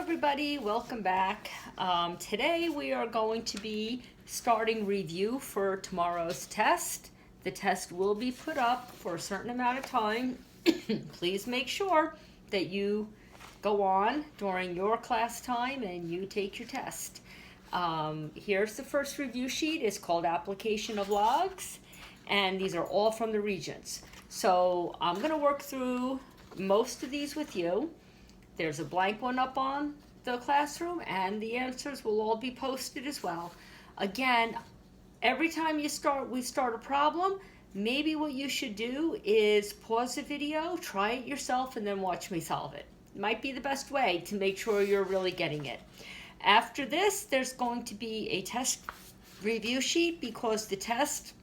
everybody, welcome back. Today we are going to be starting review for tomorrow's test. The test will be put up for a certain amount of time. Please make sure that you go on during your class time and you take your test. Here's the first review sheet. It's called Application of Logs, and these are all from the Regents. So I'm going to work through most of these with you. There's a blank one up on the classroom, and the answers will all be posted as well. Again, every time we start a problem, maybe what you should do is pause the video, try it yourself, and then watch me solve it. It might be the best way to make sure you're really getting it. After this, there's going to be a test review sheet, because the test,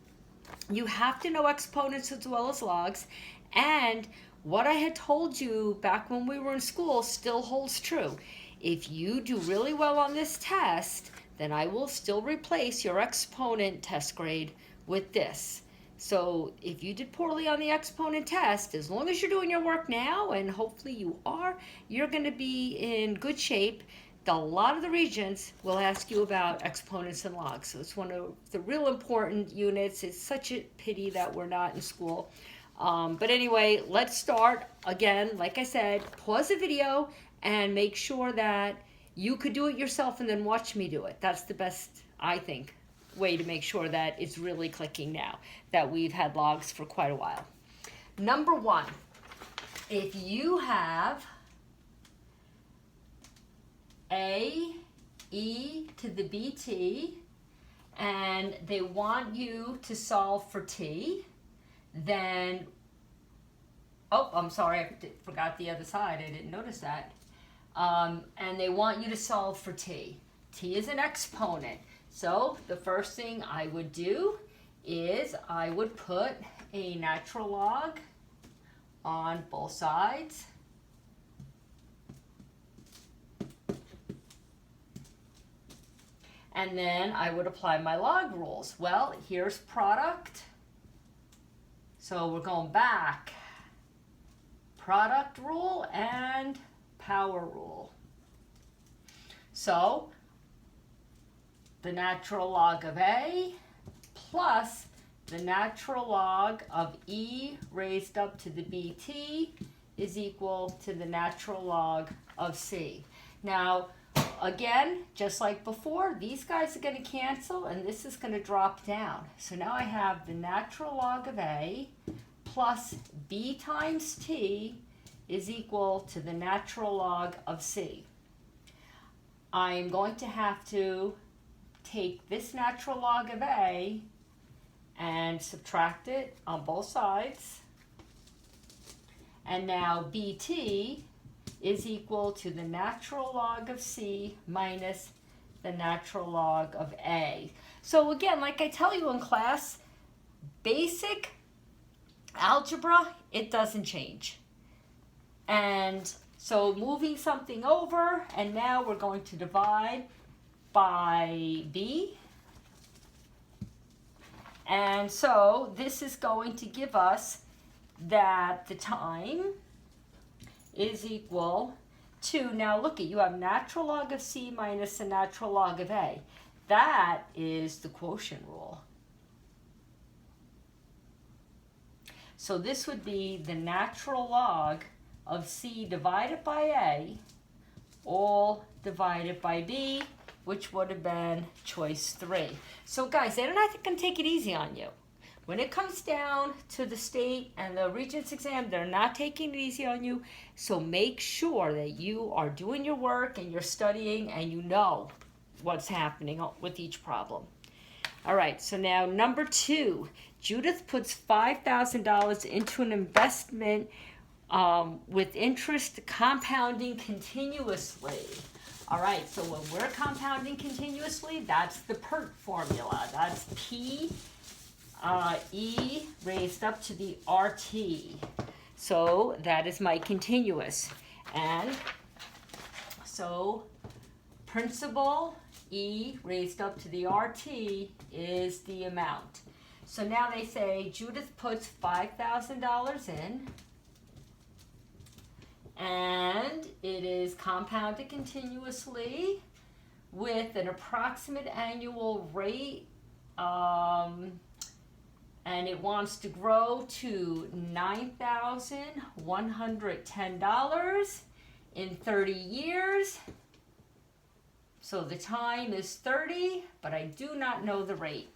you have to know exponents as well as logs, and what I had told you back when we were in school still holds true. If you do really well on this test, then I will still replace your exponent test grade with this. So if you did poorly on the exponent test, as long as you're doing your work now, and hopefully you are, you're going to be in good shape. A lot of the Regents will ask you about exponents and logs. So it's one of the real important units. It's such a pity that we're not in school. But anyway, let's start. Again, like I said, pause the video and make sure that you could do it yourself and then watch me do it. That's the best, I think, way to make sure that it's really clicking now, that we've had logs for quite a while. Number one, if you have A, E to the BT, and they want you to solve for T, then, oh, I'm sorry, I forgot the other side, I didn't notice that. And they want you to solve for T. T is an exponent. So the first thing I would do is I would put a natural log on both sides. And then I would apply my log rules. Well, here's product. So we're going back. Product rule and power rule. So the natural log of A plus the natural log of E raised up to the BT is equal to the natural log of C. Now, again, just like before, these guys are going to cancel and this is going to drop down. So now I have the natural log of A plus B times T is equal to the natural log of C. I'm going to have to take this natural log of A and subtract it on both sides. And now BT is equal to the natural log of C minus the natural log of A. So again, like I tell you in class, basic algebra, it doesn't change. And so moving something over, and now we're going to divide by B. And so this is going to give us that the time is equal to, now look at, you have natural log of C minus the natural log of A. That is the quotient rule. So this would be the natural log of C divided by A, all divided by B, which would have been choice 3. So guys, they're not going to take it easy on you. When it comes down to the state and the Regents exam, they're not taking it easy on you. So make sure that you are doing your work and you're studying and you know what's happening with each problem. All right, so now number 2, Judith puts $5,000 into an investment with interest compounding continuously. All right, so when we're compounding continuously, that's the PERT formula. That's P E raised up to the RT. So that is my continuous. And so principal E raised up to the RT is the amount. So now they say Judith puts $5,000 in, And it is compounded continuously with an approximate annual rate, and it wants to grow to $9,110 in 30 years. So the time is 30, but I do not know the rate.